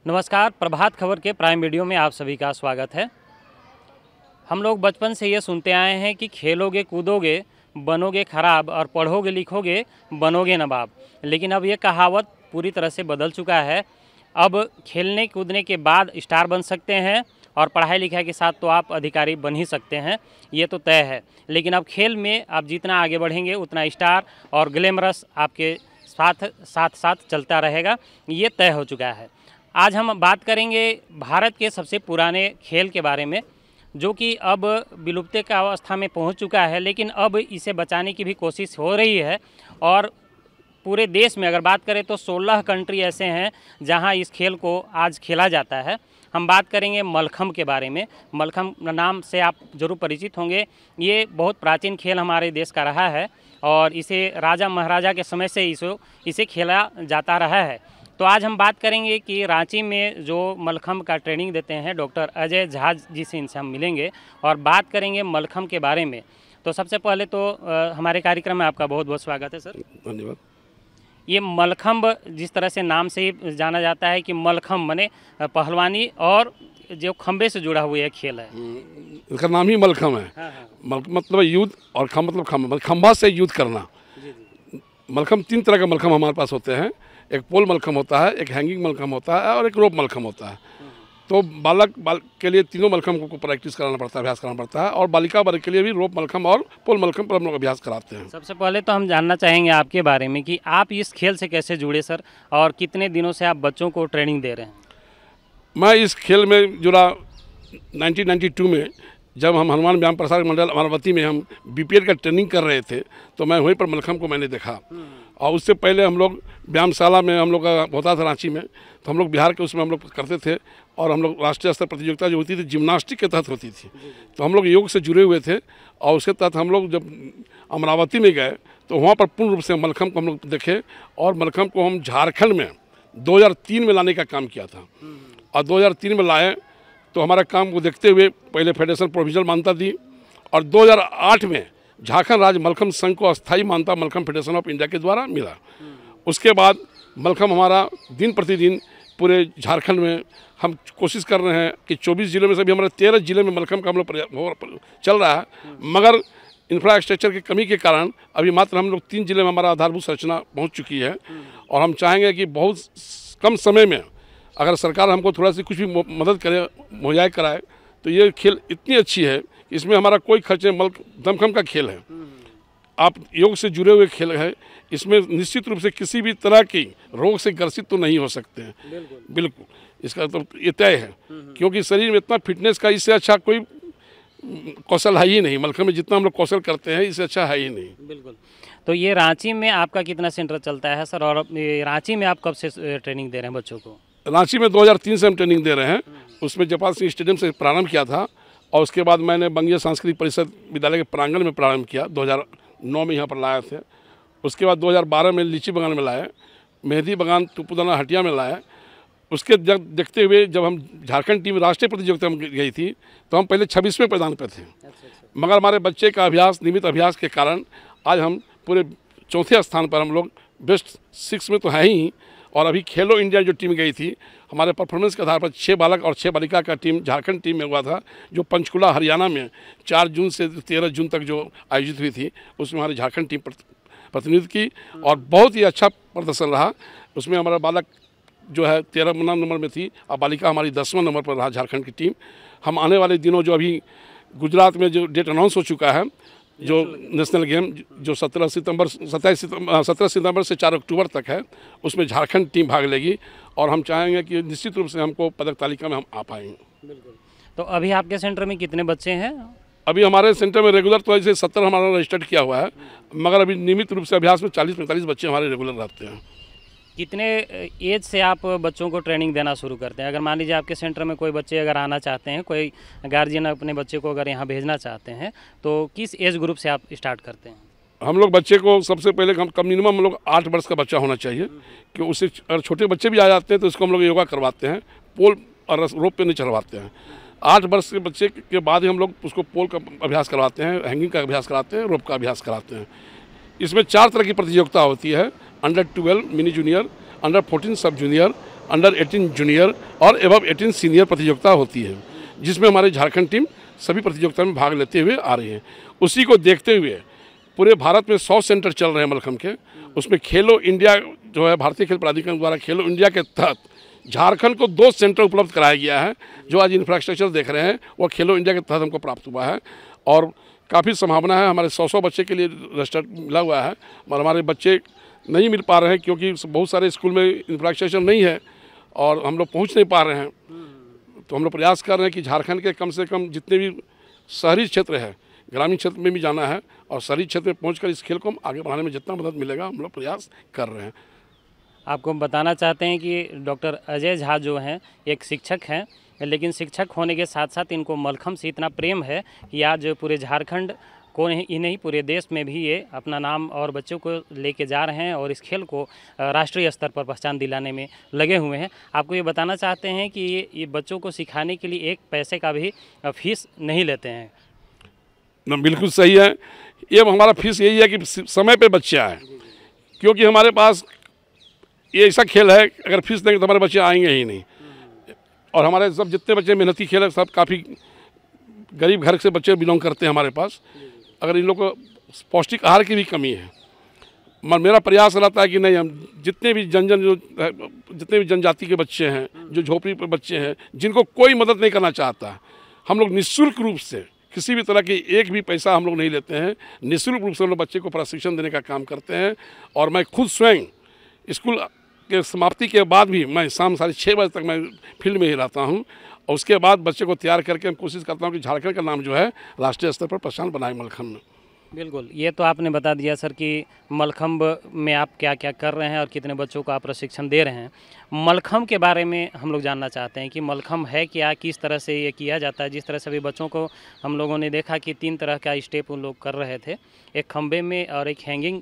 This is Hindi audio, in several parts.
नमस्कार, प्रभात खबर के प्राइम वीडियो में आप सभी का स्वागत है। हम लोग बचपन से ये सुनते आए हैं कि खेलोगे कूदोगे बनोगे खराब और पढ़ोगे लिखोगे बनोगे नवाब। लेकिन अब ये कहावत पूरी तरह से बदल चुका है। अब खेलने कूदने के बाद स्टार बन सकते हैं और पढ़ाई लिखाई के साथ तो आप अधिकारी बन ही सकते हैं, ये तो तय है। लेकिन अब खेल में आप जितना आगे बढ़ेंगे उतना स्टार और ग्लैमरस आपके साथ चलता रहेगा, ये तय हो चुका है। आज हम बात करेंगे भारत के सबसे पुराने खेल के बारे में, जो कि अब विलुप्त का अवस्था में पहुंच चुका है, लेकिन अब इसे बचाने की भी कोशिश हो रही है। और पूरे देश में अगर बात करें तो 16 कंट्री ऐसे हैं जहां इस खेल को आज खेला जाता है। हम बात करेंगे मलखम्ब के बारे में। मलखम्ब नाम से आप जरूर परिचित होंगे। ये बहुत प्राचीन खेल हमारे देश का रहा है और इसे राजा महाराजा के समय से इसे खेला जाता रहा है। तो आज हम बात करेंगे कि रांची में जो मलखम्ब का ट्रेनिंग देते हैं डॉक्टर अजय झा जी से इनसे हम मिलेंगे और बात करेंगे मलखम्ब के बारे में। तो सबसे पहले तो हमारे कार्यक्रम में आपका बहुत बहुत स्वागत है सर। धन्यवाद। ये मलखम्ब जिस तरह से नाम से ही जाना जाता है कि मलखम्ब माने पहलवानी और जो खम्बे से जुड़ा हुआ खेल है, इसका नाम ही मलखम्ब है। हाँ। मतलब युद्ध और खम्ब मतलब खम्बा, खम्बा से युद्ध करना। मलखम्ब 3 तरह का मलखम्ब हमारे पास होते हैं। एक पोल मलखम्ब होता है, एक हैंगिंग मलखम्ब होता है और एक रोप मलखम्ब होता है। तो बालक के लिए तीनों मलखम्ब को प्रैक्टिस कराना पड़ता है, अभ्यास कराना पड़ता है। और बालिका वर्ग के लिए भी रोप मलखम्ब और पोल मलखम्ब पर हम लोग अभ्यास कराते हैं। सबसे पहले तो हम जानना चाहेंगे आपके बारे में कि आप इस खेल से कैसे जुड़े सर, और कितने दिनों से आप बच्चों को ट्रेनिंग दे रहे हैं? मैं इस खेल में जुड़ा 1992 में, जब हम हनुमान व्यायाम प्रसारक मंडल अमरावती में हम बीपीएड का ट्रेनिंग कर रहे थे, तो मैं वहीं पर मलखम्ब को मैंने देखा। और उससे पहले हम लोग व्यायामशाला में हम लोग का होता था रांची में, तो हम लोग बिहार के उसमें हम लोग करते थे। और हम लोग राष्ट्रीय स्तर प्रतियोगिता जो होती थी जिम्नास्टिक के तहत होती थी, तो हम लोग योग से जुड़े हुए थे। और उसके तहत हम लोग जब अमरावती में गए तो वहाँ पर पूर्ण रूप से मलखम्ब को हम लोग देखे। और मलखम्ब को हम झारखंड में 2003 में लाने का काम किया था। और 2003 में लाए तो हमारा काम को देखते हुए पहले फेडरेशन प्रोविजनल मान्यता दी, और 2008 में झारखंड राज्य मलखम्ब संघ को अस्थायी मान्यता मलखम्ब फेडरेशन ऑफ इंडिया के द्वारा मिला। उसके बाद मलखम्ब हमारा दिन प्रतिदिन पूरे झारखंड में हम कोशिश कर रहे हैं कि 24 जिलों में से भी हमारे 13 जिले में मलखम्ब का हम लोग चल रहा है। मगर इंफ्रास्ट्रक्चर की कमी के कारण अभी मात्र हम लोग 3 जिले में हमारा आधारभूत संरचना पहुँच चुकी है। और हम चाहेंगे कि बहुत कम समय में अगर सरकार हमको थोड़ा सी कुछ भी मदद करे, मुहैया कराए, तो ये खेल इतनी अच्छी है कि इसमें हमारा कोई खर्च नहीं। दमखम का खेल है, आप योग से जुड़े हुए खेल है। इसमें निश्चित रूप से किसी भी तरह की रोग से ग्रसित तो नहीं हो सकते हैं। बिल्कुल इसका तो ये तय है, क्योंकि शरीर में इतना फिटनेस का इससे अच्छा कोई कौशल है ही नहीं। मलखम्ब में जितना हम लोग कौशल करते हैं इससे अच्छा है ही नहीं। बिल्कुल। तो ये रांची में आपका कितना सेंटर चलता है सर, और रांची में आप कब से ट्रेनिंग दे रहे हैं बच्चों को? रांची में 2003 से हम ट्रेनिंग दे रहे हैं। उसमें जयपाल सिंह स्टेडियम से प्रारंभ किया था, और उसके बाद मैंने बंगीय सांस्कृतिक परिषद विद्यालय के प्रांगण में प्रारंभ किया। 2009 में यहाँ पर लाए थे। उसके बाद 2012 में लीची बगान में लाए, मेहंदी बगान तुपुदाना हटिया में लाए। उसके देखते हुए जब हम झारखंड टीम राष्ट्रीय प्रतियोगिता में गई थी, तो हम पहले 26वें प्रदान पे थे। मगर हमारे बच्चे का अभ्यास, नियमित अभ्यास के कारण आज हम पूरे 4थे स्थान पर, हम लोग बेस्ट 6 में तो हैं ही। और अभी खेलो इंडिया जो टीम गई थी, हमारे परफॉर्मेंस के आधार पर 6 बालक और 6 बालिका का टीम झारखंड टीम में हुआ था, जो पंचकुला हरियाणा में 4 जून से 13 जून तक जो आयोजित हुई थी, उसमें हमारी झारखंड टीम प्रतिनिधित्व की और बहुत ही अच्छा प्रदर्शन रहा। उसमें हमारा बालक जो है 13वां नंबर में थी और बालिका हमारी 10वां नंबर पर रहा झारखंड की टीम। हम आने वाले दिनों जो अभी गुजरात में जो डेट अनाउंस हो चुका है, जो नेशनल गेम जो 17 सितंबर से 4 अक्टूबर तक है, उसमें झारखंड टीम भाग लेगी। और हम चाहेंगे कि निश्चित रूप से हमको पदक तालिका में हम आ पाएंगे। बिल्कुल। तो अभी आपके सेंटर में कितने बच्चे हैं? अभी हमारे सेंटर में रेगुलर तो ऐसे 70 हमारा रजिस्टर्ड किया हुआ है, मगर अभी नियमित रूप से अभ्यास में 40-45 बच्चे हमारे रेगुलर रहते हैं। कितने एज से आप बच्चों को ट्रेनिंग देना शुरू करते हैं? अगर मान लीजिए आपके सेंटर में कोई बच्चे अगर आना चाहते हैं, कोई गार्जियन अपने बच्चे को अगर यहाँ भेजना चाहते हैं, तो किस एज ग्रुप से आप स्टार्ट करते हैं? हम लोग बच्चे को सबसे पहले कम मिनिमम हम लोग 8 वर्ष का बच्चा होना चाहिए, कि उससे अगर छोटे बच्चे भी आ जाते हैं तो उसको हम लोग योगा करवाते हैं, पोल और रोप पे नहीं चढ़वाते हैं। 8 वर्ष के बच्चे के बाद ही हम लोग उसको पोल का अभ्यास करवाते हैं, हैंगिंग का अभ्यास कराते हैं, रोप का अभ्यास कराते हैं। इसमें 4 तरह की प्रतियोगिता होती है: अंडर 12 मिनी जूनियर, अंडर 14 सब जूनियर अंडर 18 जूनियर और एबव 18 सीनियर प्रतियोगिता होती है, जिसमें हमारे झारखंड टीम सभी प्रतियोगिता में भाग लेते हुए आ रही है। उसी को देखते हुए पूरे भारत में 100 सेंटर चल रहे हैं मलखम्ब के। उसमें खेलो इंडिया जो है भारतीय खेल प्राधिकरण द्वारा खेलो इंडिया के तहत झारखंड को 2 सेंटर उपलब्ध कराया गया है। जो आज इंफ्रास्ट्रक्चर देख रहे हैं वो खेलो इंडिया के तहत हमको प्राप्त हुआ है और काफ़ी संभावना है। हमारे 100 बच्चे के लिए रजिस्टर मिला हुआ है, और हमारे बच्चे नहीं मिल पा रहे हैं क्योंकि बहुत सारे स्कूल में इंफ्रास्ट्रक्चर नहीं है और हम लोग पहुँच नहीं पा रहे हैं। तो हम लोग प्रयास कर रहे हैं कि झारखंड के कम से कम जितने भी शहरी क्षेत्र है, ग्रामीण क्षेत्र में भी जाना है और शहरी क्षेत्र में पहुंचकर इस खेल को हम आगे बढ़ाने में जितना मदद मिलेगा हम लोग प्रयास कर रहे हैं। आपको हम बताना चाहते हैं कि डॉक्टर अजय झा जो हैं एक शिक्षक हैं, लेकिन शिक्षक होने के साथ साथ इनको मलखम्ब से इतना प्रेम है कि आज पूरे झारखंड को ही नहीं पूरे देश में भी ये अपना नाम और बच्चों को लेके जा रहे हैं और इस खेल को राष्ट्रीय स्तर पर पहचान दिलाने में लगे हुए हैं। आपको ये बताना चाहते हैं कि ये बच्चों को सिखाने के लिए 1 पैसे का भी फीस नहीं लेते हैं। बिल्कुल सही है। ये हमारा फीस यही है कि समय पे बच्चे आए, क्योंकि हमारे पास ये ऐसा खेल है अगर फीस देंगे तो हमारे बच्चे आएंगे ही नहीं। और हमारे सब जितने बच्चे मेहनती खेल है सब काफ़ी गरीब घर से बच्चे बिलोंग करते हैं हमारे पास। अगर इन लोग को पौष्टिक आहार की भी कमी है, मेरा प्रयास रहता है कि नहीं, हम जितने भी जनजाति के बच्चे हैं, जो झोपड़ी पर बच्चे हैं, जिनको कोई मदद नहीं करना चाहता, हम लोग निःशुल्क रूप से किसी भी तरह की 1 भी पैसा हम लोग नहीं लेते हैं। निःशुल्क रूप से हम लोग बच्चे को प्रशिक्षण देने का काम करते हैं। और मैं खुद स्वयं स्कूल के समाप्ति के बाद भी मैं शाम 6:30 बजे तक मैं फील्ड में ही रहता हूँ और उसके बाद बच्चे को तैयार करके हम कोशिश करता हूँ कि झारखंड का नाम जो है राष्ट्रीय स्तर पर पहचान बनाए मलखम्ब में। बिल्कुल, ये तो आपने बता दिया सर कि मलखम्ब में आप क्या क्या कर रहे हैं और कितने बच्चों को आप प्रशिक्षण दे रहे हैं। मलखम्ब के बारे में हम लोग जानना चाहते हैं कि मलखम्ब है क्या, किस तरह से ये किया जाता है। जिस तरह से अभी बच्चों को हम लोगों ने देखा कि 3 तरह का स्टेप उन लोग कर रहे थे, एक खंबे में और एक हैंगिंग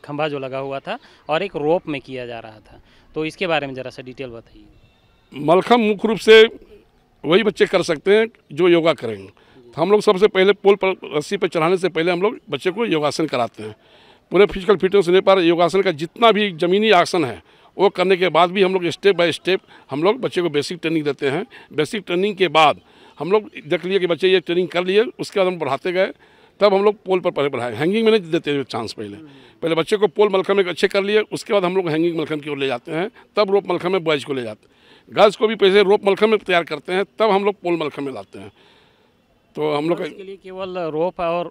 खंभा जो लगा हुआ था और एक रोप में किया जा रहा था। तो इसके बारे में ज़रा सा डिटेल बताइए। मलखम्ब मुख्य रूप से वही बच्चे कर सकते हैं जो योगा करेंगे। तो हम लोग सबसे पहले पोल पर रस्सी पर चढ़ाने से पहले हम लोग बच्चे को योगासन कराते हैं। पूरे फिजिकल फिटनेस होने पर योगासन का जितना भी ज़मीनी आसन है वो करने के बाद भी हम लोग स्टेप बाय स्टेप हम लोग बच्चे को बेसिक ट्रेनिंग देते हैं। बेसिक ट्रेनिंग के बाद हम लोग देख लिए कि बच्चे ये ट्रेनिंग कर लिए, उसके बाद हम बढ़ाते गए, तब हम लोग पोल पर पहले बढ़ाए। हैंगिंग में नहीं देते चांस, पहले बच्चे को पोल मलखम्ब में अच्छे कर लिए, उसके बाद हम लोग हैंगिंग मलखम्ब की ओर ले जाते हैं, तब रोप मलखम्ब में बॉयज़ को ले जाते हैं। गर्ल्स को भी पहले रोप मलखम्ब में तैयार करते हैं, तब हम लोग पोल मलखम्ब में लाते हैं। तो हम लोग के लिए केवल रोप और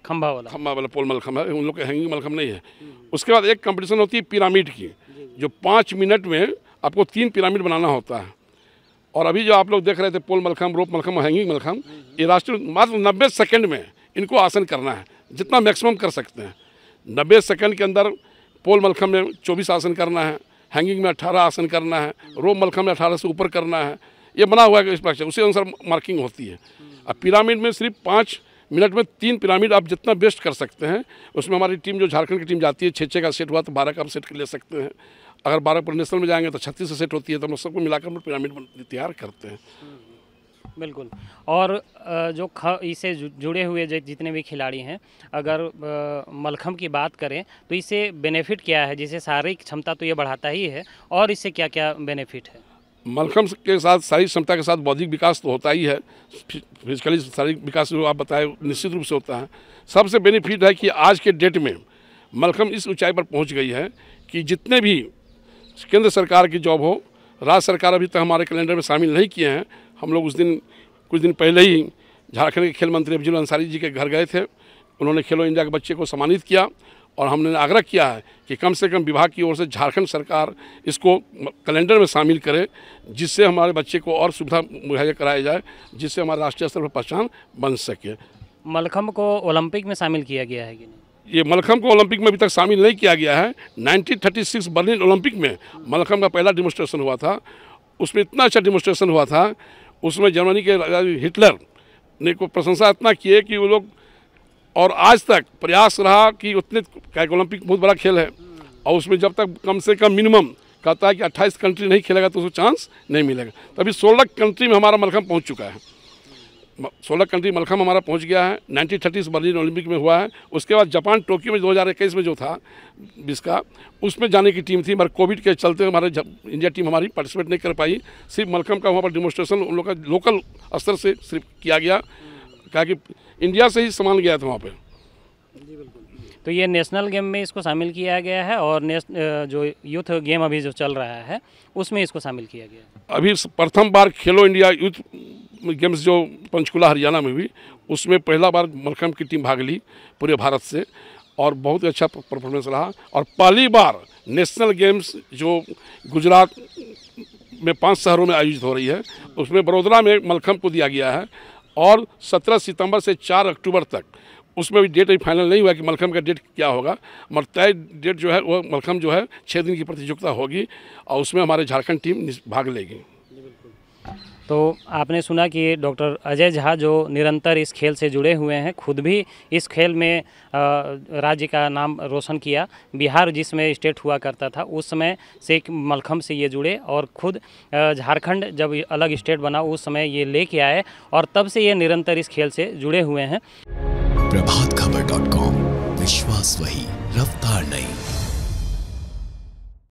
खंभा वाला पोल मलखम्ब है, उन लोग का हैंगिंग मलखम्ब नहीं है। उसके बाद एक कंपटीशन होती है पिरामिड की, जो 5 मिनट में आपको 3 पिरामिड बनाना होता है। और अभी जो आप लोग देख रहे थे पोल मलखम्ब, रोप मलखम्ब और हैंगिंग मलखम्ब, ये राष्ट्रीय मात्र 90 सेकेंड में इनको आसन करना है, जितना मैक्सिमम कर सकते हैं। 90 सेकेंड के अंदर पोल मलखम्ब में 24 आसन करना है, हैंगिंग में 18 आसन करना है, रोप मलखम्ब में 18 से ऊपर करना है। ये बना हुआ है स्ट्रक्चर, उसी अनुसार मार्किंग होती है। अब पिरामिड में सिर्फ 5 मिनट में 3 पिरामिड आप जितना बेस्ट कर सकते हैं। उसमें हमारी टीम जो झारखंड की टीम जाती है, 6 का सेट हुआ तो 12 का आप सेट ले सकते हैं। अगर 12 पर नेशनल में जाएंगे तो 36 से सेट होती है। तो हम सबको मिलाकर हम पिरामिड तैयार करते हैं। बिल्कुल। और जो इससे जुड़े हुए जितने भी खिलाड़ी हैं, अगर मलखम्ब की बात करें तो इससे बेनिफिट क्या है? जैसे शारीरिक क्षमता तो ये बढ़ाता ही है, और इससे क्या क्या बेनिफिट है? मलखम्ब के साथ शारीरिक क्षमता के साथ बौद्धिक विकास तो होता ही है। फिजिकली शारीरिक विकास जो आप बताए निश्चित रूप से होता है। सबसे बेनिफिट है कि आज के डेट में मलखम्ब इस ऊंचाई पर पहुंच गई है कि जितने भी केंद्र सरकार की जॉब हो, राज्य सरकार अभी तक हमारे कैलेंडर में शामिल नहीं किए हैं। हम लोग कुछ दिन पहले ही झारखंड के खेल मंत्री अब्दुल अंसारी जी के घर गए थे। उन्होंने खेलो इंडिया के बच्चे को सम्मानित किया और हमने आग्रह किया है कि कम से कम विभाग की ओर से झारखंड सरकार इसको कैलेंडर में शामिल करे, जिससे हमारे बच्चे को और सुविधा मुहैया कराई जाए, जिससे हमारे राष्ट्रीय स्तर पर पहचान बन सके। मलखम्ब को ओलंपिक में शामिल किया गया है कि नहीं? ये मलखम्ब को ओलंपिक में अभी तक शामिल नहीं किया गया है। 1936 बर्लिन ओलंपिक में मलखम्ब का पहला डिमोन्स्ट्रेशन हुआ था। उसमें इतना अच्छा डिमोन्स्ट्रेशन हुआ था, उसमें जर्मनी के हिटलर ने को प्रशंसा इतना की है कि वो लोग, और आज तक प्रयास रहा कि उतने ओलंपिक बहुत बड़ा खेल है और उसमें जब तक कम से कम मिनिमम कहता है कि 28 कंट्री नहीं खेलेगा तो उसको चांस नहीं मिलेगा। तो अभी 16 कंट्री में हमारा मलखम्ब पहुंच चुका है। 16 कंट्री मलखम हमारा पहुंच गया है। 1930 बर्लिन ओलंपिक में हुआ है। उसके बाद जापान टोक्यो में 2021 में जो था 20 का, उसमें जाने की टीम थी, मगर कोविड के चलते हमारे इंडिया टीम हमारी पार्टिसिपेट नहीं कर पाई। सिर्फ मलखम का वहाँ पर डिमोस्ट्रेशन उन लोग का लोकल स्तर से सिर्फ किया गया, कहा कि इंडिया से ही सामान गया था वहाँ पर। तो ये नेशनल गेम में इसको शामिल किया गया है और जो यूथ गेम अभी जो चल रहा है उसमें इसको शामिल किया गया है। अभी प्रथम बार खेलो इंडिया यूथ गेम्स जो पंचकुला हरियाणा में हुई, उसमें पहला बार मलखम की टीम भाग ली पूरे भारत से और बहुत अच्छा परफॉर्मेंस रहा। और पहली बार नेशनल गेम्स जो गुजरात में 5 शहरों में आयोजित हो रही है, उसमें बड़ोदरा में मलखम को दिया गया है और 17 सितंबर से 4 अक्टूबर तक, उसमें भी डेट अभी फाइनल नहीं हुआ कि मलखम का डेट क्या होगा, मगर तय डेट जो है वो मलखम जो है 6 दिन की प्रतियोगिता होगी और उसमें हमारे झारखंड टीम भाग लेगी। तो आपने सुना कि डॉक्टर अजय झा जो निरंतर इस खेल से जुड़े हुए हैं, खुद भी इस खेल में राज्य का नाम रोशन किया। बिहार जिसमें स्टेट हुआ करता था उस समय से मलखम से ये जुड़े और खुद झारखंड जब अलग स्टेट बना उस समय ये लेके आए और तब से ये निरंतर इस खेल से जुड़े हुए हैं। प्रभातखबर.com, विश्वास वही, रफ्तार नहीं।